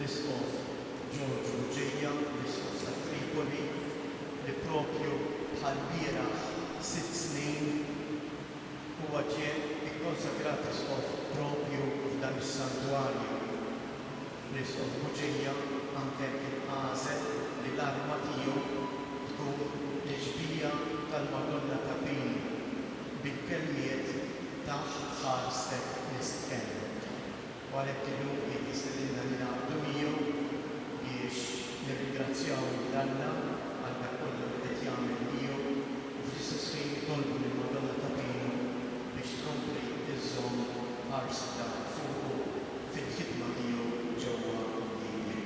l-Isqof Ġorġu Ġejja, l-Isqof ta' Tripoli, li propju bħal-bieraħ 6 snin huwa ġie ikkonsagrat Isqof propju f'dan is-santwarju. L-Isqof Ġejja anke għażel li l-arma tiegħu tkun l-ġbija tal-Madonna ta' Pini bil-kelmiet taħt ħarstek nistkelmu. Għalhekk illum qiegħed jistedinna li naqbdu miegħu biex nirringrazzjaw lill-Alla għal dak kollu li qed jagħmel miegħu u fl-istess ħin nitolbu lill-Madonna ta' Pini biex tkompli iżżomm ħarsita fuqu fil-ħidma tiegħu ġewwa d-dinja.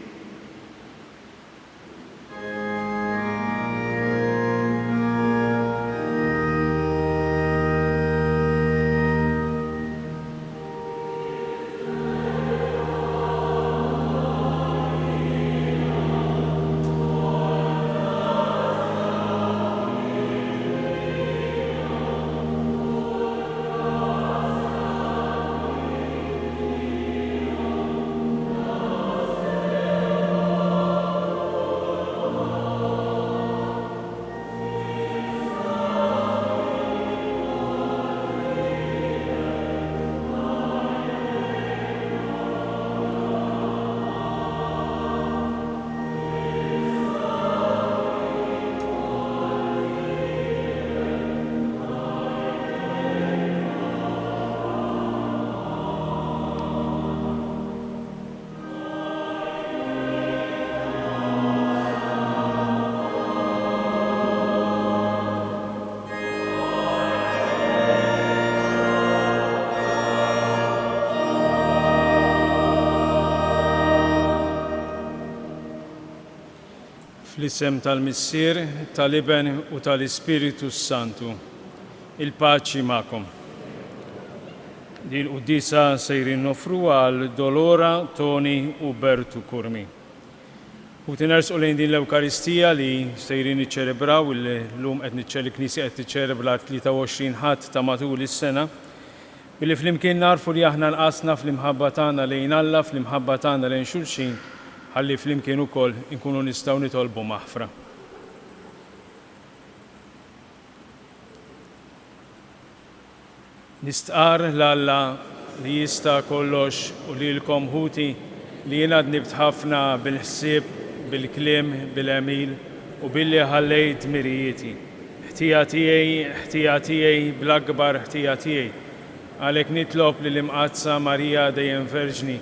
Fl-isem tal-Missier, tal-Iben u tal-Ispiritu Santu, il-paċi magħkom. Din l-qudiesa sejrin nofru għal Dolora, Toni u Bertu Kurmi. U tinersqu lejn din l-Ewkaristija li sejrin niċċelebraw illum qed il-Knisja qed tiċċelebra 23 ħadd ta' matul is-sena, billi flimkien narfu li aħna nqasna fl-imħabba tagħna lejn Alla, fl-imħabba tagħna lejn xulxin, ħalli flimkien ukoll inkunu nistgħu nitolbu maħfra. Nistqar l-Alla li jista' kollox u lilkom ħuti li jien nibt ħafna bil-ħsieb, bil-kliem, bil-għemil u billi ħallejt mirijieti. Ħtija tiegħi bl-akbar ħtija tiegħi. Għalhekk nitlob lill-Imqazza Marija Dejjem Verġni,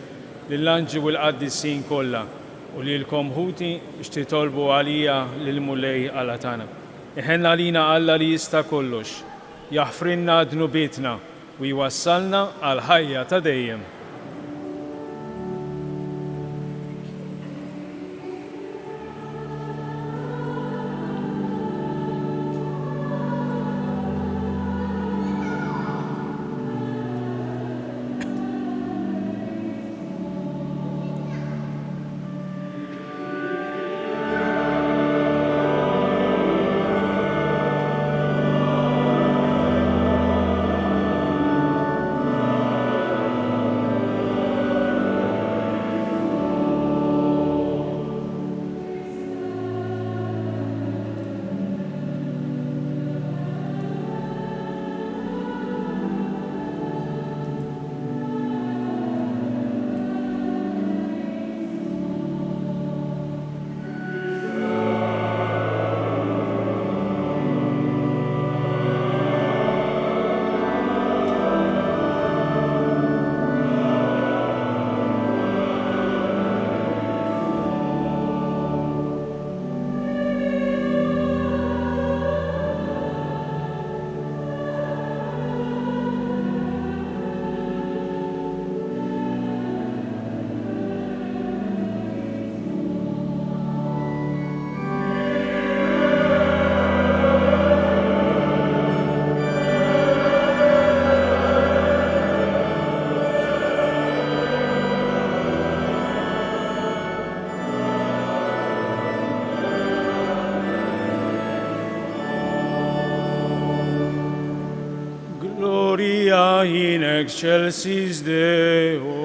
lill-anġi u l-qaddissin kollha u lilkom ħuti biex titolbu għalija lill-Mulej Alla tagħna. Iħenna lina Alla li jista' kollox, jaħfrinna dnubietna u jwassalna għal ħajja ta' dejjem. Gloria in excelsis Deo.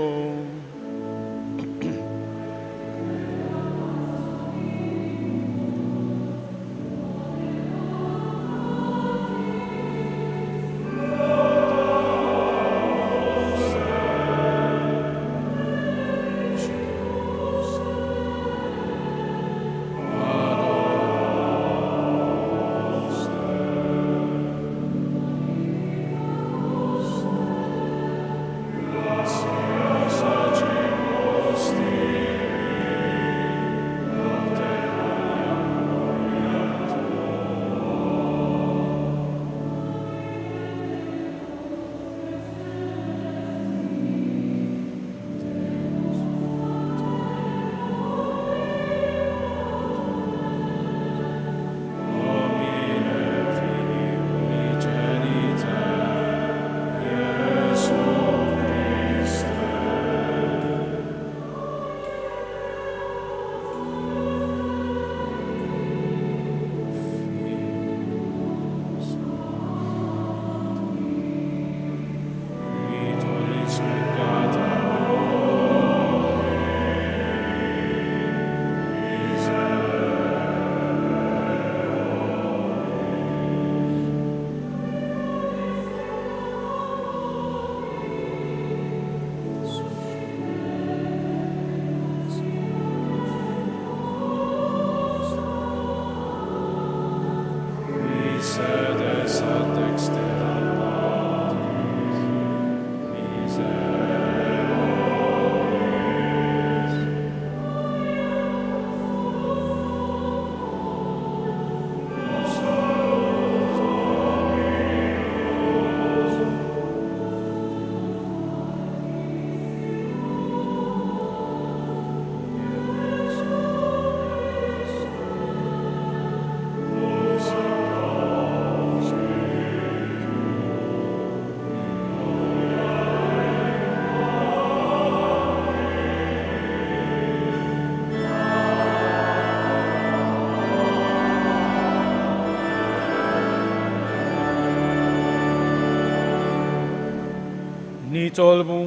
nitolbu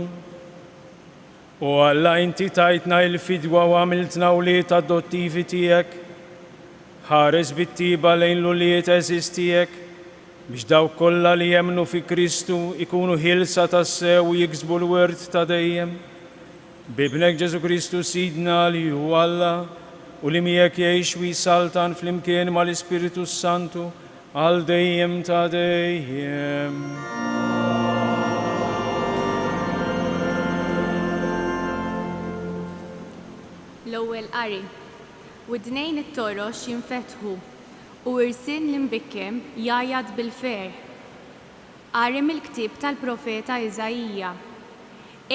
u Alla inti tajtna il-fidwa u għamiltna uliet adottivi tiegħek, ħares bit-tiba lejn l-uliet eżis tiegħek biex dawk kollha li jemmnu fi Kristu ikunu ħilsa tas-sew u jiksbu l-wirt ta' dejjem. Bibnek Ġesu Kristu Sidna li hu Alla u li miegħek jgħix u jsaltan flimkien mal-Ispiritu Santu għal dejjem ta' dejjem. L-ewwel qari. Widnejn it-torox jinfetħu u irsin l-imbikkem jajad bil-fer. Qari mill-ktieb tal-profeta Iżajija.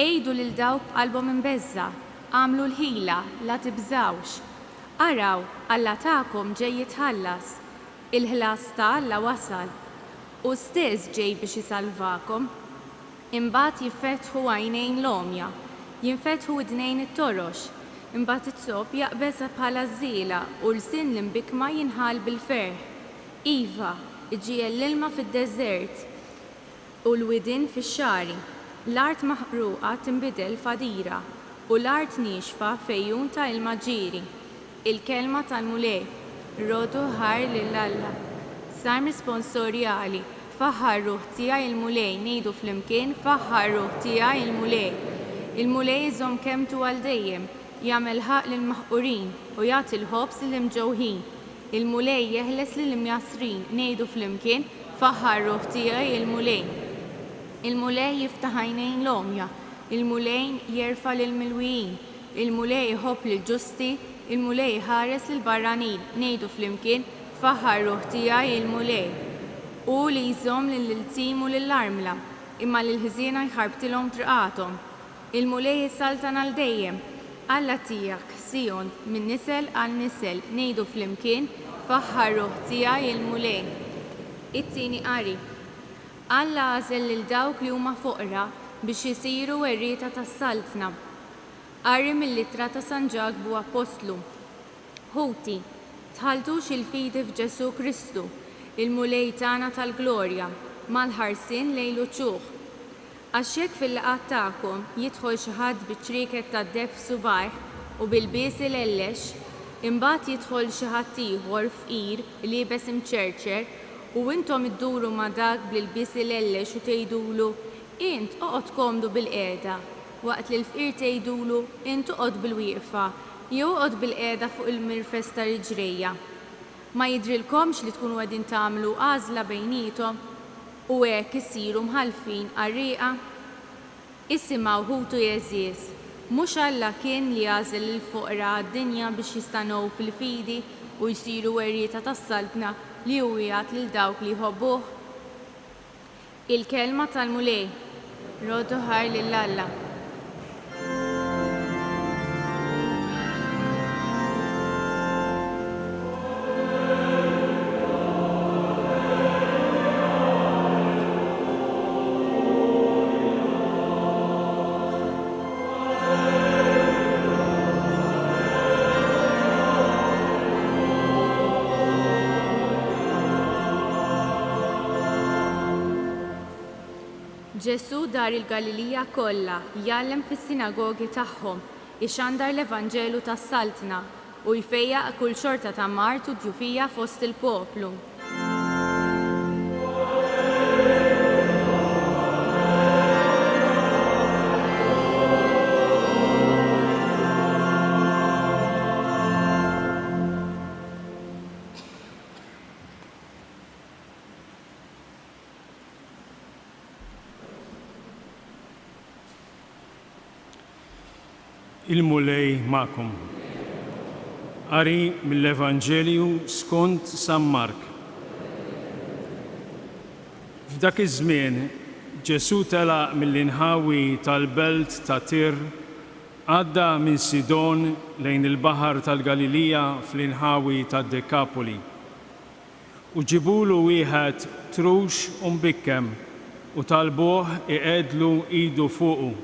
Ejdu lil dawk b'qalbhom imbeżza, għamlu l-ħila, la tibżawx. Araw, Alla tagħkom ġej jitħallas, il-ħlas ta' Alla wasal, u stess ġej biex isalvakom. Imbagħad jiffetħu għajnejn l-omja, jinfetħu widnejn it-torox, imbagħad it-sob jaqbeżha bħala żiela u l-sin l-imbikma jinħal bil-ferħ. Iva, iġiel l-ilma fid-deżert u l-widin fix-xari. L-art maħruqa tinbidel fadira u l-art nixfa fejjun ta' ilma ġieri. Il-kelma tal-mulej, rodu ħar lill-Alla. Sar risponsorjali, faħħar ruħ tiegħi il-mulej ngħidu flimkien faħħar ruħ tiegħi il-mulej. Il-mulej iżomm kemmtu għal dejjem, jagħmel ħaq lill-maħqurin u jagħti l-ħobs lill-imġewħin. Il-mulej jeħles lill-imjasrin ngħidu flimkien faħħar ruħ tiegħi il-mulej. Il-mulej jiftaħ għajnejn l-omja, il-mulej jerfa' lill-milwijin, il-mulej iħobb lill-ġusti, il-mulej ħares lill-barranin ngħidu flimkien faħħar ruħ tiegħi il-mulej. U li jżomm lill-iltim u lill-armla, imma lill-ħżiena jħarbtilhom triqathom. Il-mulej jissaltan għal dejjem, Alla tiegħek Sion minn nisel għal nisel ngħidu flimkien faħħar ruħ tiegħi il-mulej. It-tieni qari. Alla għażel lil dawk li huma foqra biex isiru werrieta tas-saltna. Qari mill-ittra ta' San Ġagbu Apostlu. Ħuti, tħaltux il-fidi f'Ġesu Kristu, il-mulej tagħna tal-glorja, mal-ħarsien lejlu ċuħ. Għax jekk fil-laqgħat tagħkom jidħol xi ħadd biċ-ċrieket tad-deb f'subgħih u bil-bies il-ellex, imbagħad jidħol xi ħadd ieħor fqir li jibes imċerċer u intom idduru ma' dak bil-bies il-ellex u tgħidulu int oqgħod komdu bil-qiegħda, waqt li l-fqir tgħidulu int oqgħod bil-wieqfa jew oqgħod bil-qiegħda fuq il-mirfes ta' riġrejja. Ma jidrilkomx li tkunu qegħdin tagħmlu għażla bejniethom u hekk isiru mħalfin għar-rieqa? Issimgħu ħutu jeżies, mhux Alla kien li għażel lill-foqra għad-dinja biex jistanaw fil-fidi u jsiru werrieta tas-saltna li hu jagħt lil dawk li jħobbuh. Il-kelma tal-mulej, rodu ħar lill-Alla. Ġesu dar il-Galilija kollha jgħallem fis-sinagogi tagħhom, ixandar l-Evanġelu tas-saltna u jfejjaq kull xorta ta' mart u djufija fost il-poplu. Il-mulej ma'kom. Qari mill-Evanġelju skont San Mark. F'dak iż-żmien Ġesu telaq mill-inħawi tal-belt ta' Tir, għadda minn Sidon lejn il-baħar tal-Galilija fl-inħawi tad-Dekapoli. U ġibulu wieħed trux u mbikkem u talbuh iqedlu idu fuqu.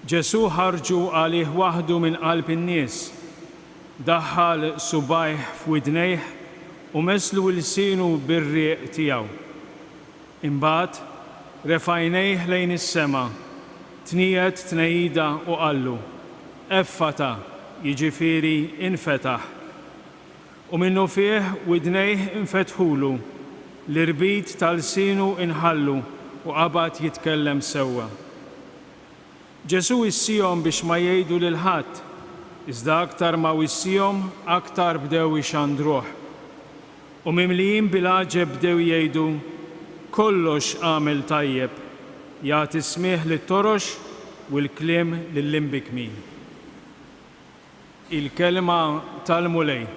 Ġesu ħarġu għalih waħdu minn qalb in-nies, daħħal subajh f'widnejh u meslu l-sinu bir-rieq tiegħu. Imbagħad refajnejh lejn is-sema, tniet tnejda u qallu, effata, jiġifieri infetaħ. U minnu fih widnejh infetħulu, l-irbit tal-sinu inħallu u qabad jitkellem sewwa. Ġesu issihom biex ma jgħidu lil ħadd, iżda aktar ma wissihom aktar bdew ixandruh. U mimlijin bil-għaġeb bdew jgħidu, kollox għamel tajjeb, jagħti smih lit-torox u l-kliem lill-imbikmin. Il-kelma tal-mulej.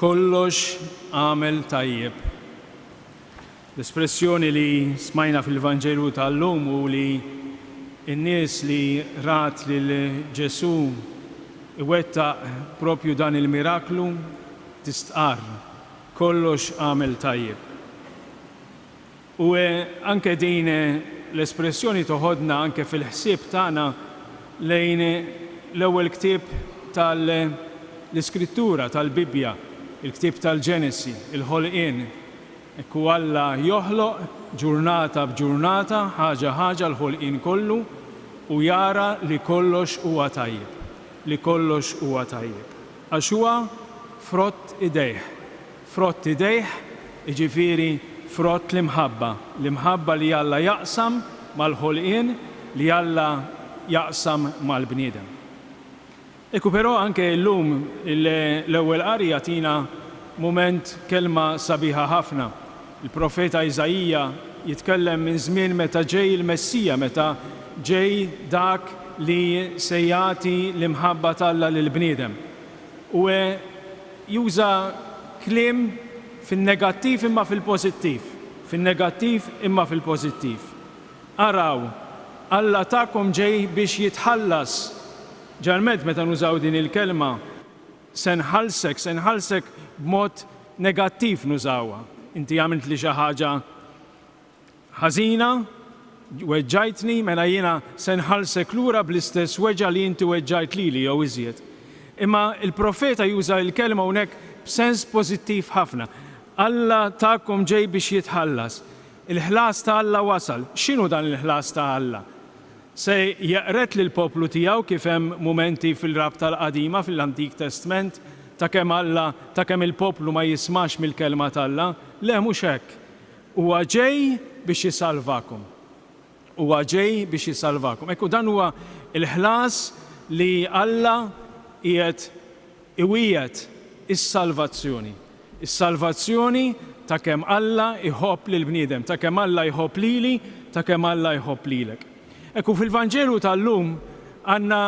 Kollox għamel tajjeb. L-espressjoni li smajna fil-Vanġelu tal-lum u li n-nies li rat lil Ġesu iwettaq propju dan il-miraklu tistqar. Kollox għamel tajjeb. U anke din l-espressjoni toħodna anke fil-ħsieb tagħna lejn l-ewwel ktieb tal-iskrittura tal-Bibja, il-ktieb tal-Ġenesi, il-ħolqien. Ekku Alla joħloq ġurnata b'ġurnata, ħaġa l-ħolqien kollu u jara li kollox huwa tajjeb. Li kollox huwa tajjeb. Għax huwa frott idejh. Frott idejh, jiġifieri frott l-imħabba. L-imħabba li Alla jaqsam mal-ħolqien, li Alla jaqsam mal-bniedem. Ekku però anke llum l-ewwel qari jagħtina mument kelma sabiħa ħafna. Il-profeta Iżajija jitkellem minn żmien meta ġej il-Messija, meta ġej dak li se jagħti l-imħabba tal-Alla lill-bniedem. U juża kliem fin-negattiv imma fil-pożittiv. Fin-negattiv imma fil-pożittiv. Araw, Alla tagħkom ġej biex jitħallas. Ġarment meta nużaw din il-kelma, senħalsek b'mod negattiv nużawha. Inti għamilt li xi ħaġa ħażina, weġġajtni, mela jiena senħalsek lura bl-istess weġġa li inti weġġajt lili jew iżjed. Imma il-profeta juża l-kelma hawnhekk b'sens pożittiv ħafna. Alla tagħkom ġej biex jitħallas. Il-ħlas ta' Alla wasal. X'inhu dan il-ħlas ta' Alla? Se jaqret lil poplu tiegħu kif hemm mumenti fil-rabta l-qadima fil-Antik Testament ta' kemm il-poplu ma jismax mill-kelma tal-Alla, le mhux hekk. Huwa ġej biex jisalvakom. Huwa ġej biex jisalvakom. Ekku dan huwa il-ħlas li Alla qiegħed iwiegħed is-salvazzjoni. Is-salvazzjoni ta' kemm Alla iħobb lill-bniedem, ta' kemm Alla jħobb lili, ta' kemm Alla jħobb lilek. Ekku fil-Vanġelu tal-lum għandna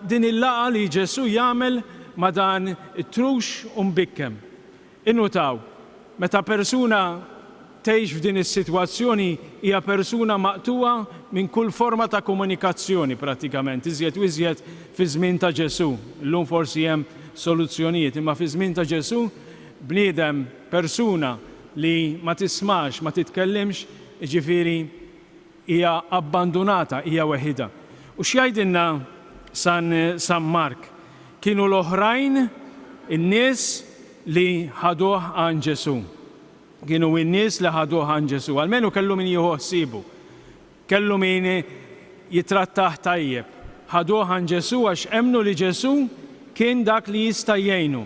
din il-laqa li Ġesu jagħmel ma' dan it-trux u mbikkem. Innutaw, meta persuna tgħix f'din is-sitwazzjoni hija persuna maqtuwa minn kull forma ta' komunikazzjoni prattikament, iżjed u iżjed fi żmien ta' Ġesu. Illum forsi hemm soluzzjonijiet, imma fi żmien ta' Ġesu bniedem persuna li ma tismax, ma titkellimx, jiġifieri hija abbandonata, hija weħida. U x'jgħidilna San Mark? Kienu l-oħrajn in-nies li ħaduh għand Ġesu. Kienu n-nies li ħaduh għand Ġesu. Almenu kellu min jieħu ħsibu. Kellu min jitrattah tajjeb. Ħaduh għand Ġesu għax emnu li Ġesu kien dak li jista' jgħinu.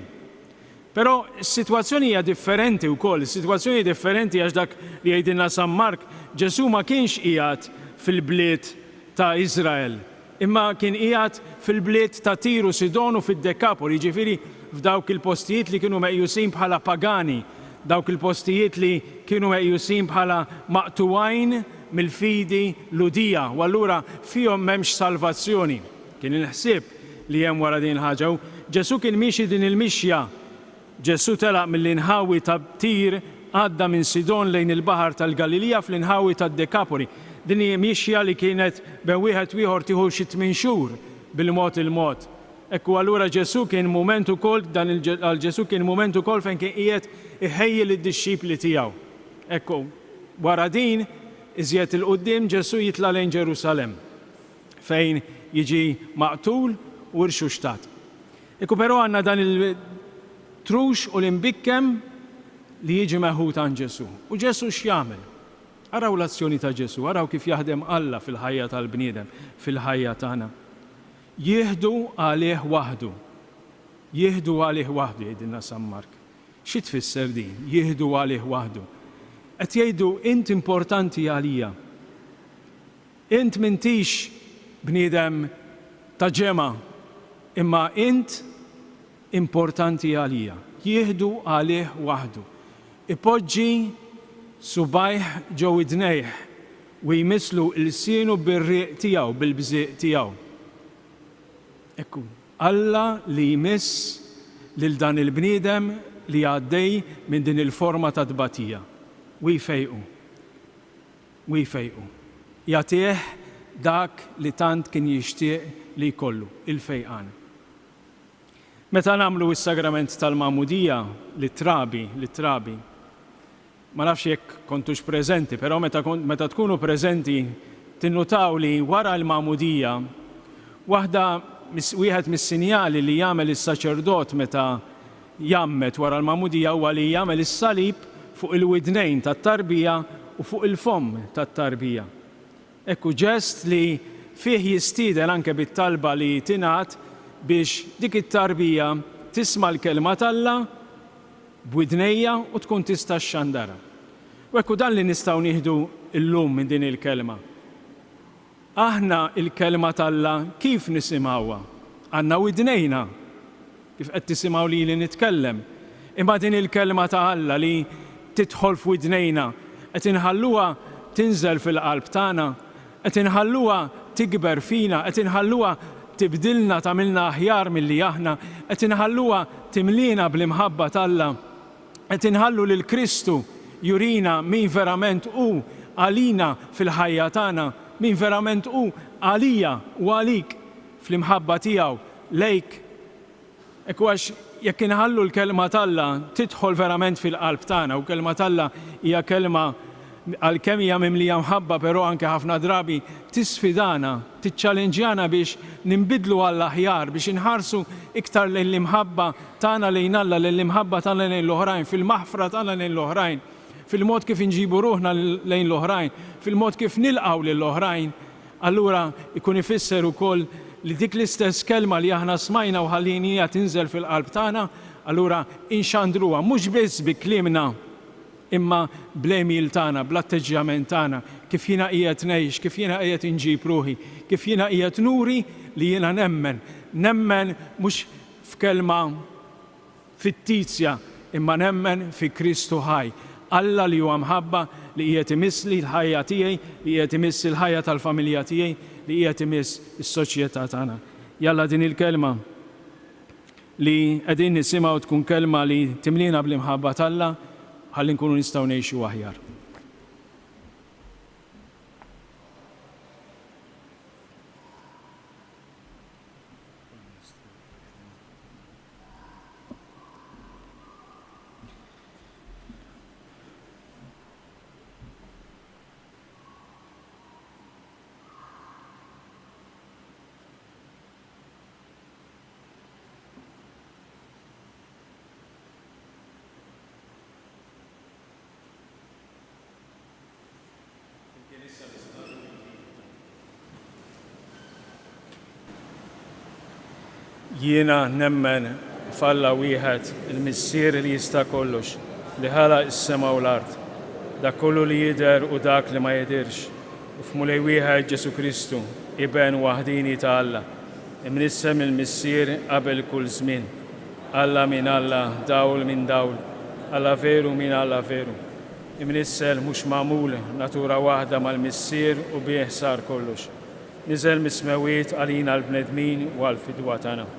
Però s-sitwazzjoni hija differenti wkoll, is-sitwazzjoni differenti għax dak li jgħidilna San Mark, Ġesu ma kienx qiegħed fil-bliet ta' Iżrael, imma kien qiegħed fil-bliet ta' Tiru, Sidon u fid-Dekapoli, jiġifieri f'dawk il-postijiet li kienu meqjusin bħala pagani, dawk il-postijiet li kienu meqjusin bħala maqtuwajn mill-fidi ludija, u allura fihom m'hemmx salvazzjoni. Kien il-ħsieb li hemm wara din ħaġa. Ġesu kien mixi din il-mixja. Ġesu telaq mill-inħawi ta' Tir għadda minn Sidon lejn il-baħar tal-Galilija fl-inħawi tad-Dekapoli. Din hija mixja li kienet bejn wieħed ieħor tieħu xi 8 xhur bil-mod il-mod. Ekku allura Ġesu kien mument ukoll għal Ġesu kien mument ukoll fejn kien qiegħed iħejjel id-dixxipli tiegħu. Ekku wara din iżjed il-qudiem Ġesu jitla' lejn Ġerusalemm fejn jiġi maqtul u irxu xtat. Ekku però għandna dan il-trux u l-imbikkem li jiġi meħud għan Ġesu. U Ġesu x'jagħmel? Araw l-azzjoni ta' Ġesu, araw kif jaħdem Alla fil-ħajja tal-bniedem, fil-ħajja tagħna. Jieħdu għalih waħdu. Jieħdu għalih waħdu, jgħidilna San Mark. Xi tfisser din? Jieħdu għalih waħdu. Qed jgħidu int importanti għalija. Int m'intix bniedem ta' ġema, imma int importanti għalija. Jieħdu għalih waħdu. Ipoġġi subajh ġew idnejh u jmisslu l-sienu bir-riq tiegħu, bil-bżieq tiegħu. Ekku, Alla li jmiss lil dan il-bniedem li għaddej minn din il-forma ta' tbatija. U jfejqu. Jagħtih dak li tant kien jixtieq li jkollu, il-fejqan. Meta nagħmlu s-sagrament tal-Magħmudija li trabi, ma nafx jekk kontux preżenti, però meta tkunu preżenti tinnutaw li wara l-Magħmudija wieħed mis-sinjali li jagħmel is-saċerdot meta jammet wara l-Magħmudija huwa li jagħmel is-salib fuq il-widnejn tat-tarbija u fuq il-fomm tat-tarbija. Ekku ġest li fih jistieden anke bit-talba li tingħat biex dik it-tarbija tisma' l-kelma t'Alla b'widnejja u tkun tista' xxandara. U ekku dan li nistgħu nieħdu llum minn din il-kelma. Aħna il-kelma t'Alla kif nisimgħuha? Għandna widnejna kif qed tisimgħu li nitkellem. Imma din il-kelma ta' Alla li tidħol f'widnejna qed inħalluha tinżel fil-qalb tagħna, qed inħalluha tikber fina, qed inħalluha tibdilna tagħmilna aħjar milli aħna, qed inħalluha timlina bl-imħabba t'Alla, qed inħallu lil Kristu jurina min verament hu għalina fil-ħajja tagħna, min verament hu għalija u għalik fl-imħabba tiegħu lejk. Ekku għax jekk inħallu l-kelma t'Alla tidħol verament fil-qalb tagħna u kelma t'Alla hija kelma għalkemm hija mimlija mħabba però anke ħafna drabi tisfidana, tiċċalenġjana biex ninbidlu għall-aħjar, biex inħarsu iktar lejn l-imħabba tagħna lejn Alla, lejn l-imħabba tagħna lejn l-oħrajn, fil-maħfra tagħna lejn l-oħrajn, fil-mod kif inġibu ruħna lejn l-oħrajn, fil-mod kif nilqgħu lill-oħrajn. Allura ikun ifisser ukoll li dik l-istess kelma li aħna smajna u ħallinija tinżel fil-qalb tagħna, allura inxandruha mhux biss bi kliemna imma bl-emil tagħna, bl-atteġġjament tagħna, kif jiena qiegħed ngħix, kif jiena qiegħed inġib ruħi, kif jiena qiegħed nuri li jiena nemmen mhux f'kelma fittizja, imma nemmen fi Kristu ħaj. Alla li huwa mħabba li qiegħed imissli l-ħajja tiegħi, li qiegħed imiss il-ħajja tal-familja tiegħi, li qiegħed imiss is-soċjetà tagħna. Jalla din il-kelma li qegħdin nisimgħu tkun kelma li timlina bl-imħabba t'Alla ħalli nkunu nistgħu ngħixu aħjar. Jiena nemmen f'Alla wieħed il-Missier li jista' kollox li ħalaq is-sema u l-ard, dak kollu li jidher u dak li ma jidhirx, u f'mulej wieħed Ġesu Kristu, iben waħdini ta' Alla, imnissem il-Missier qabel kull żmien. Alla min Alla, dawl min dawl, Alla veru min Alla veru. Imnissel mhux magħmul natura waħda mal-Missier u bih sar kollox. Niżel mismewiet għalina l-bnedmin u għall-fidwa tagħna.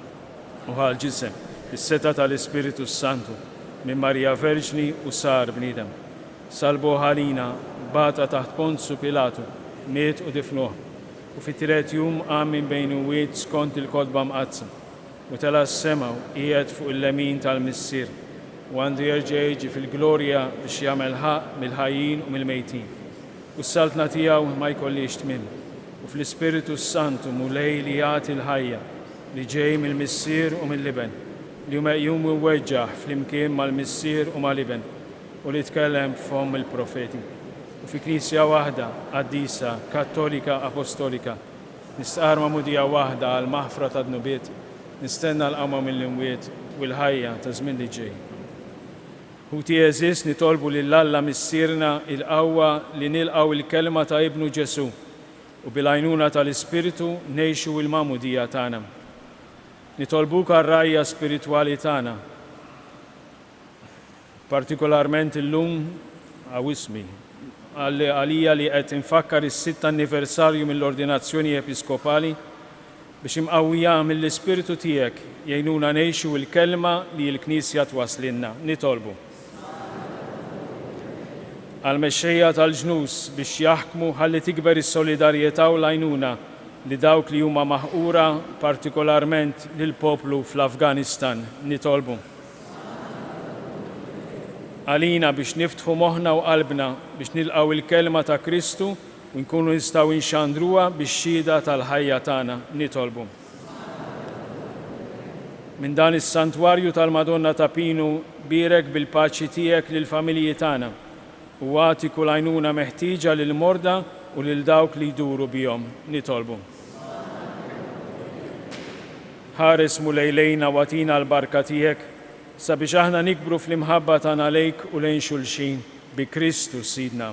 U ġisem is-seta tal-Ispiritu Santu minn Marija Verġni u sar bniedem. Salbu ħalina bata taħt Ponzu Pilatu, miet u difnuh. U fit-tielet jum qam minn bejn wied skont il-kotba mqazza. U tela s-sema u qiegħed fuq il-lemin tal-Missier u għandu jerġa' jiġi fil-glorja biex jagħmel ħaq mill-ħajjin u mill-mejtin. U s-saltna tiegħu ma jkollix tmiem. u fl-Ispiritu Santu mulej li jagħti l-ħajja li ġej mill-missier u mill-liben li jum weġġaħ fl-imkien mal-missier u mal-liben u li tkellem f'hom il-profeti. U fi Knisja waħda, qaddisa, kattolika, apostolika, nistqar mudija waħda għal maħfra ta' dnubiet, nistenna l-qama mill-imwiet u l-ħajja ta' żmien li ġej. Ħuti eżis nitolbu lill-Alla missierna il-qawwa li nilqgħu il-kelma ta' Ibnu Ġesu u bil-għajnuna tal-Ispiritu ngħixu l-mamudija tagħna. Nitolbuk għar-rajja spiritwali tagħna, partikolarment illum għawismi għalija li qed infakkar is-sitt anniversarju mill-ordinazzjoni episkopali biex imqawwija mill-Ispiritu tiegħek jgħinuna ngħixu l-kelma li l-Knisja twaslinna. Nitolbu għal-mexxejja tal-ġnus biex jaħkmu ħalli tikber is-solidarjetà u l-għajnuna li dawk li huma maħqura partikolarment lill-poplu fl-Afganistan. Nitolbu għalina biex niftħu moħħna u qalbna biex nilqgħu il-kelma ta' Kristu u nkunu nistgħu nxandruha bix-xhieda tal-ħajja tagħna. Nitolbu minn dan is-santwarju tal-Madonna ta' Pinu birek bil-paċi tiegħek lill-familji tagħna u għati kull għajnuna meħtieġa lill-morda u lil dawk li jduru bihom. Nitolbu ħares mulejlejna u għatina l-barka tiegħek sabiex aħna nikbru fl-imħabba tagħna lejk u lejn xulxin bi Kristu Sidna.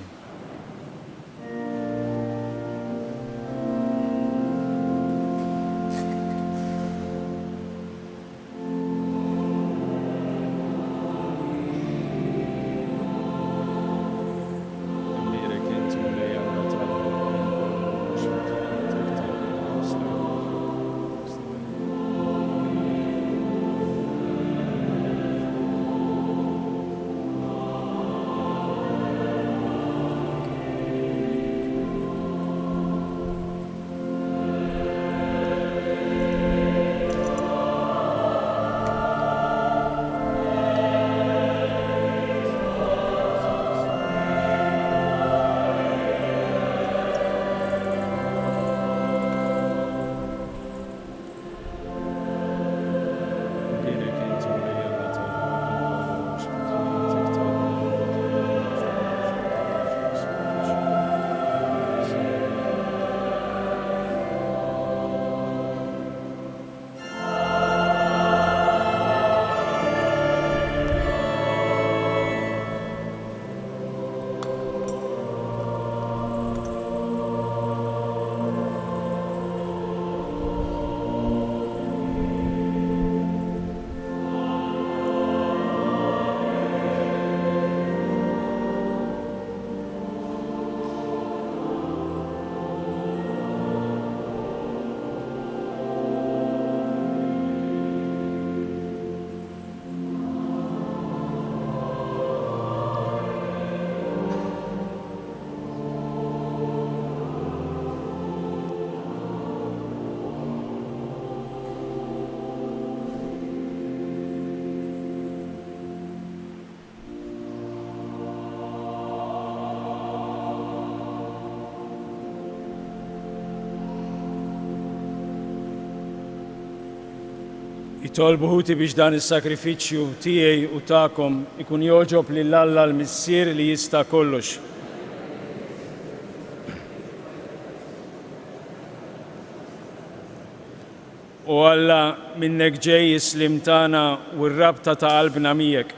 Jitolbu ħuti biex dan is-sakrifiċċju tiegħi u tagħkom ikun joġob lill-Alla l-Missier li jista' kollox. U Alla minnek ġej islim tagħna u r-rabta ta' qalbna miegħek.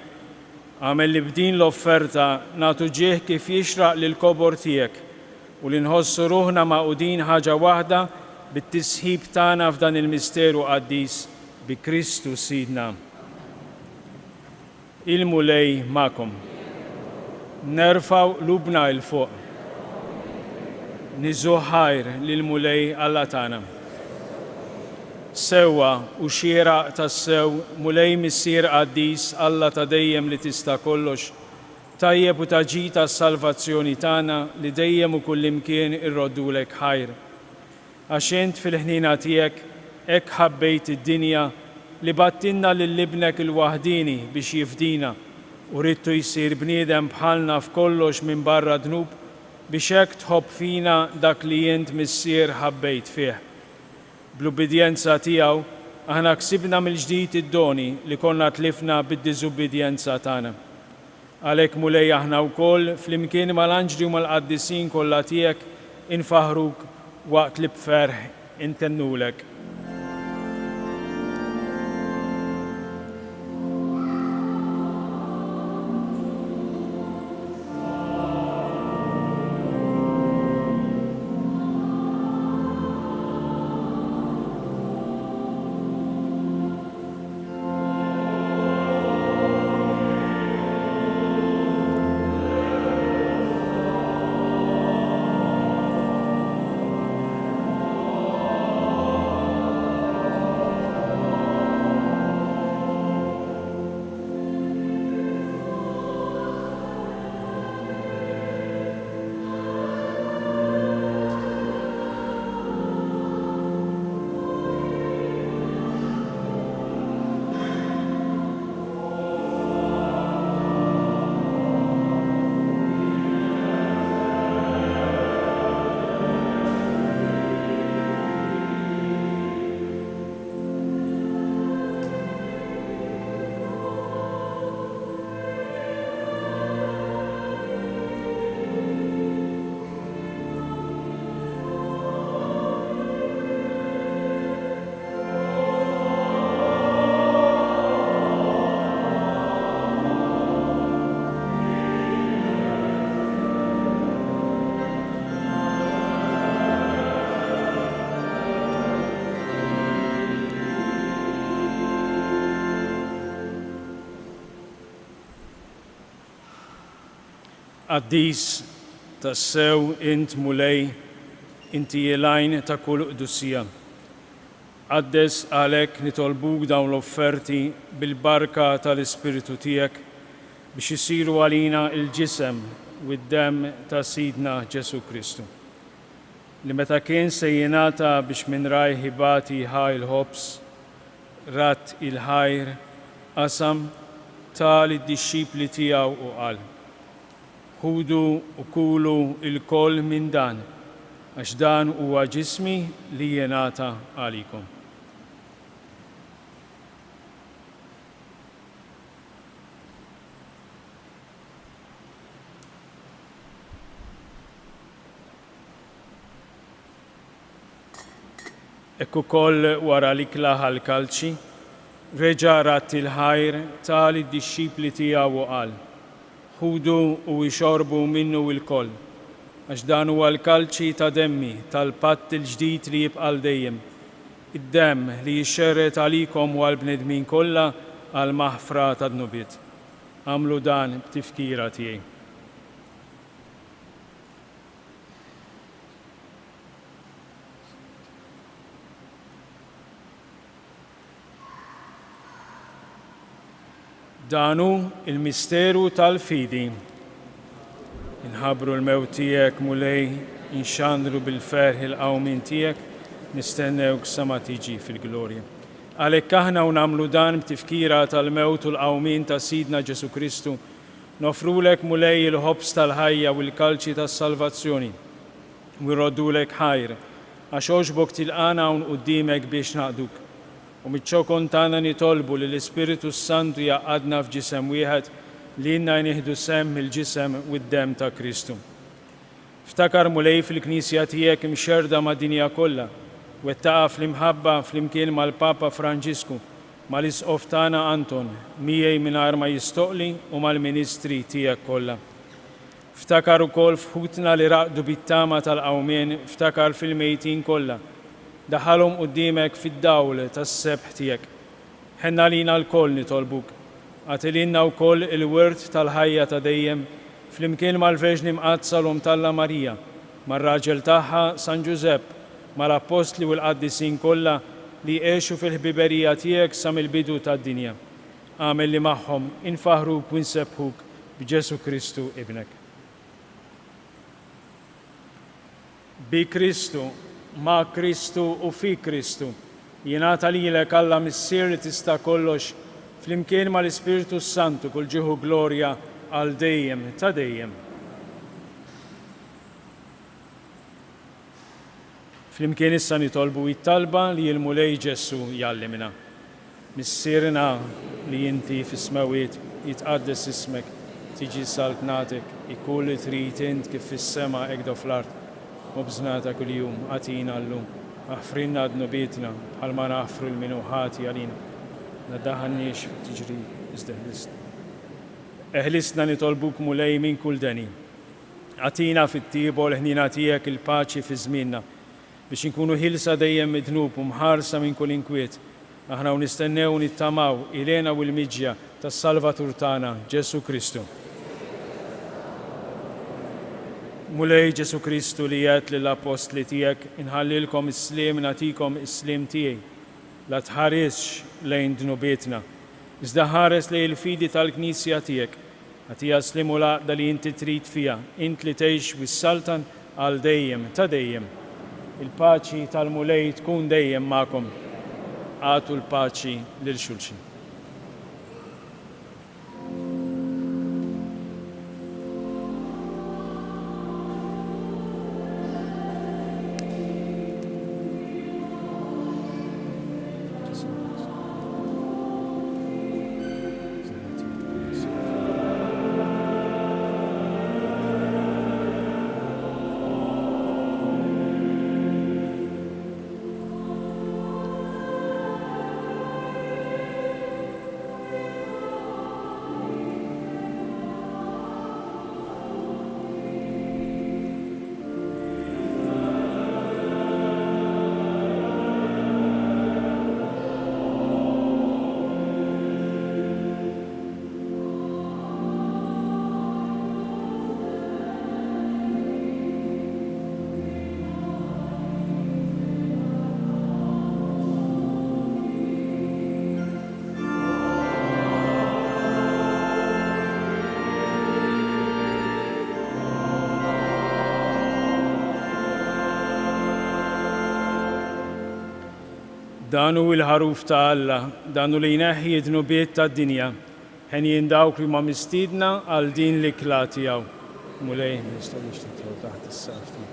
Għamel li b'din l-offerta nagħtu ġieħ kif jixraq lill-kobor tiegħek u li nħossu ruħna maqudin ħaġa waħda bit-tisħib tagħna f'dan il-misteru qaddis bi Kristu Sidna. Il-mulej ma'kom. Nerfaw lubna il-fuq. Niżu ħajr lil-mulej Alla tagħna. Sewwa u xieraq tas-sew mulej missier qaddis Alla ta' dejjem li tista' kollox, tajjeb u taġi tas-salvazzjoni tagħna li dejjem u kullimkien irroddulek ħajr. Għax int fil-ħnina tiegħek hekk ħabbejt id-dinja li battinna lill-ibnek il-waħdini biex jifdina u ridtu jsir bniedem bħalna f'kollox minn barra dnub biex hekk tħobb fina dak li jint missier ħabbejt fih. Bl-ubidjenza tiegħu aħna ksibna mill-ġdid id-doni li konna tlifna bid-diżubidjenza tagħna. Għalhekk mulej aħna wkoll flimkien mal-anġli u mal-qaddisin kollha tiegħek infaħruk waqt li b'ferħ intennulek. Qaddis tassew int mulej inti jelajn ta' kull qdussija. Qaddes għalhekk nitolbuk dawn l-offerti bil-barka tal-Ispiritu tiegħek biex isiru għalina il-ġisem u d-demm ta' Sidna Ġesu Kristu. Li meta kien se jingħata biex minn rajh ħibati ħaj il-ħobs, rat il-ħajr, qasam tal id-dixxipli tiegħu u qal: Ħudu u kulu il-koll minn dan, għax dan huwa ġismi li jingħata għalikom. Ekk ukoll wara li klaħa l-kalċi, reġa' rat il-ħajr tal id-dixxipli tiegħu u qal: Ħudu u jxorbu minnu il-koll, għax dan huwa l-kalċi ta' demmi tal-patt il-ġdid li jibqa' dejjem, id-demm li jixxerret għalikom u għall-bnedmin kollha għal maħfra tad-nubiet. Għamlu dan b'tifkira tiegħi. Danu il-misteru tal-fidi. Inħabru l-mewt tiegħek mulej, inxandru bil-ferħ il-qawmin tiegħek, nistennewk sa ma tiġi fil-glorja. Għalhekk aħna u nagħmlu dan b'tifkira tal-mewt u l-qawmin ta' Sidna Ġesu Kristu, nofrulek mulej il-ħobs tal-ħajja u l-kalċi tas-salvazzjoni u jroddulek ħajr, għax oġbok tilqana hawn quddiemek biex naqduk. U mitċokon tagħna nitolbu li l-Ispiritu Santu jaqadna f'ġisem wieħed li inna jnieħdu sem il-ġisem u d-demm ta' Kristu. Ftakar mulej fil-Knisja tiegħek imxerda ma' dinja kollha, wettaqa fl-imħabba flimkien mal-Papa Franġisku, mal-Isqof tagħna Anton, miegħi mingħajr ma jistoqli u mal-Ministri tiegħek kollha. Ftakar ukoll f'ħutna li raqdu bit-tama tal-qawmien, ftakar fil-mejtin kollha. Daħalhom quddiemek fid-dawl tas-sebħ tiegħek. Ħenna lina l-koll nitolbuk. Għatililna wkoll il-wirt tal-ħajja ta' dejjem flimkien mal-Verġni Mqazza l-Omtalla Marija, mar-raġel tagħha San Ġusepp, mal-Apostli u l-Qaddisin kollha li għexu fil-ħbiberija tiegħek sa mill-bidu tad-dinja. Għamel li magħhom infaħruk u nsebħuk b'Ġesu Kristu ibnek. Bi Kristu, ma' Kristu u fi Kristu, jingħata lilek Alla missier li tista' kollox flimkien mal-Ispiritu Santu kull ġieħu glorja għal dejjem ta' dejjem. Flimkien issa nitolbu it-talba li l-mulej Ġessu jallimna. Missirna li inti fis-smawiet jitqaddes ismek, tiġi saltnatek, ikun li trid int kif fis-sema hekk fl-art. U bżnata kuljum għatina llum, aħfrinna d-nubietna bħalma naħfru l-minuħati għalina. Naddaħanniex fit-tiġri iżdeħlisna. Eħlisna nitolbuk mulej minn kull deni. Għatina fit-tibu l-ħnina tiegħek il-paċi fi żmienna biex inkunu ħilsa dejjem midnub u mħarsa minn kull inkwiet. Aħna nistennew nittamaw ilena u l-miġja tas-Salvatur tagħna Ġesu Kristu. Mulej Ġesu Kristu li jgħid lill-apostli tiegħek inħallilkom is-sliem nagħtikom is-sliem tiegħi. La tħaresx lejn dnubietna, iżda ħares lejn il-fidi tal-Knisja tiegħek. Għatija slim u laqda li inti trid fija, int li tgħix wis-saltan għal dejjem ta' dejjem. Il-paċi tal-mulej tkun dejjem magħkom. Għatu l-paċi lil xulxin. Danu il-ħaruf ta' Alla, danu li jneħħi d-nubiet ta' dinja, ħen jindawk li ma mistidna għal din li klatijaw. Mulej, nistawix titjaw taħt is-safti.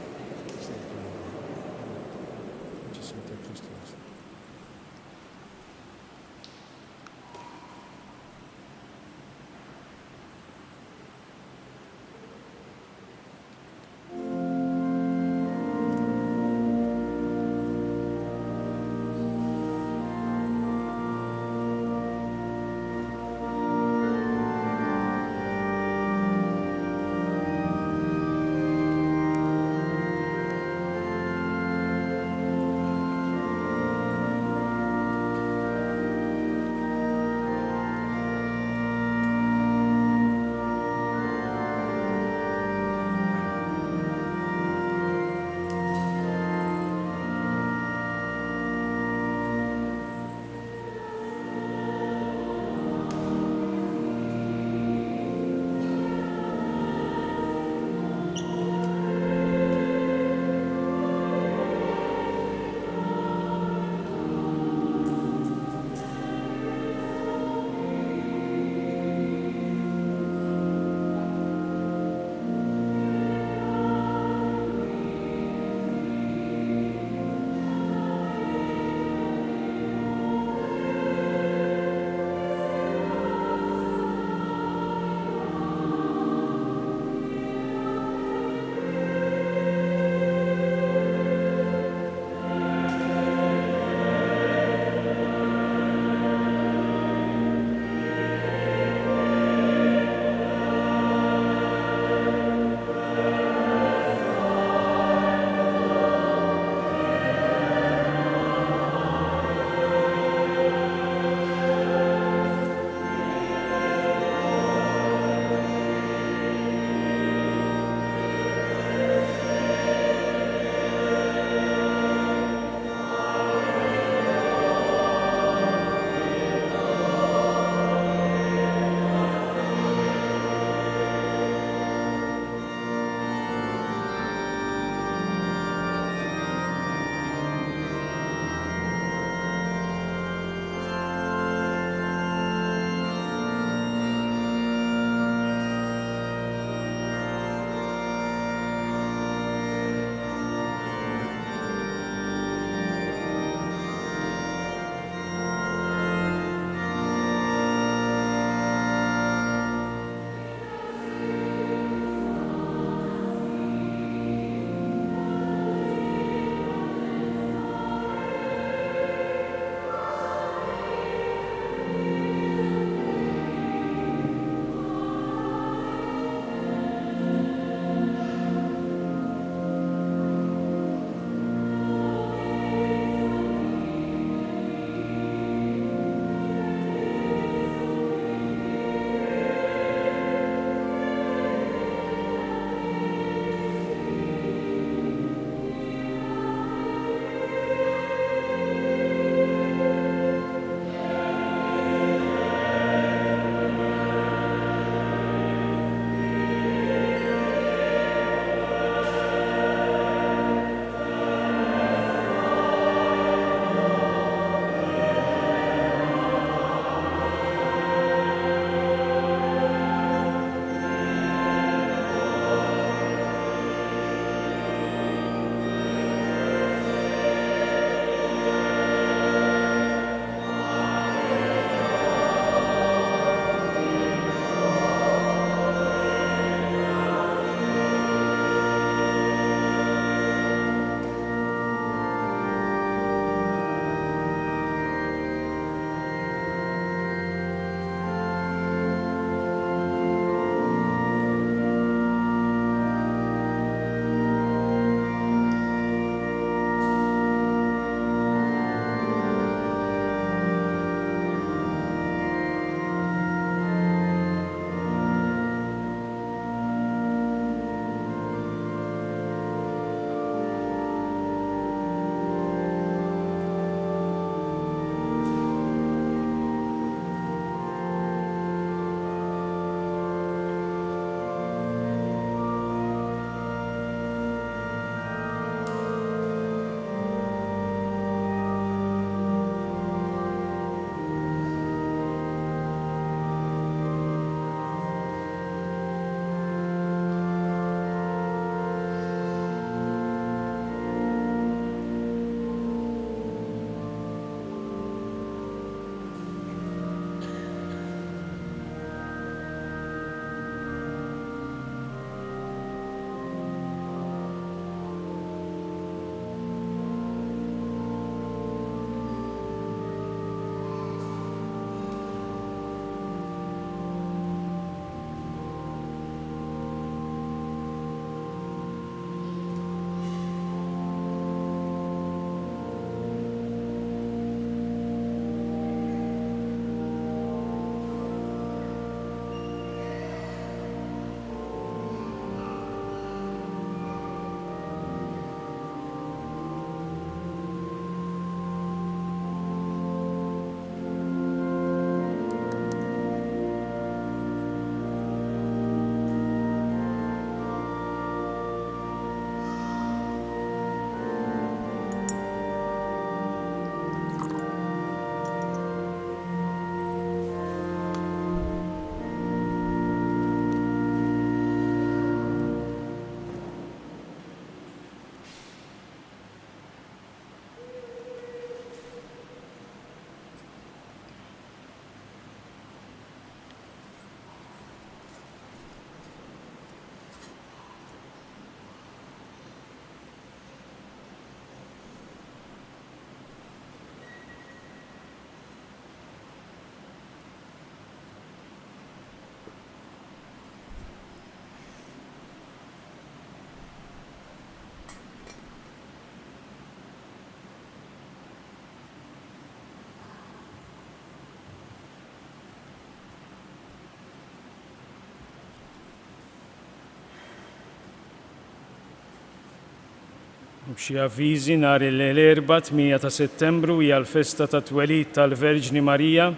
B'xi avviżi nhar l-4 ta' Settembru hija l-festa ta' twelid tal-Verġni Marija,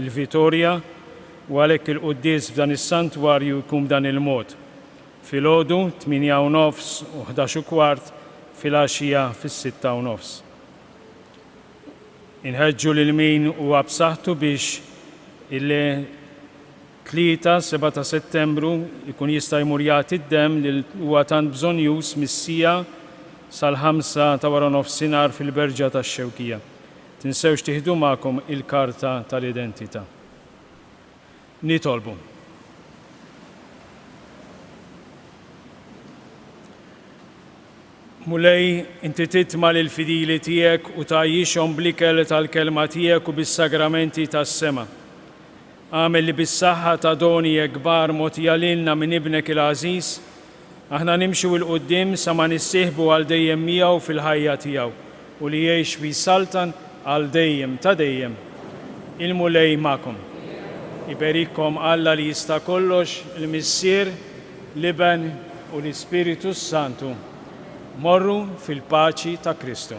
il-Vitorja, u għalhekk il-quddies f'dan is-santwarju jkun b'dan il-mod. Filgħodu 8:30 u 11:15, filgħaxija fis-6:30. Inħeġġu lil min huwa b'saħħtu biex il-3 7 ta' Settembru ikun jista' jmur jagħti d-demm li huwa tant bżonjus mis-sija sal-5 ta' wara nofsinhar fil-Berġa tax-Xewkija. Tinsewx tieħdu magħkom il-karta tal-identità. Nitolbu. Mulej, inti titma' lill-fidili tiegħek u tgħajjixhom bl-ikel tal-kelma tiegħek u bis-sagramenti tas-sema. Għamel li bis-saħħa ta' doni kbar mogħtija lilna minn ibnek il-għażiż, aħna nimxu il-qudiem sa ma nissieħbu għal dejjem miegħu fil-ħajja tiegħu u li jgħix fi saltan għal dejjem ta' dejjem. Il-mulej magħkom. Iberikkom Alla li jista' kollox, il-Missier, l-Iben u l-Ispiritu Santu. Morru fil-paċi ta' Kristu.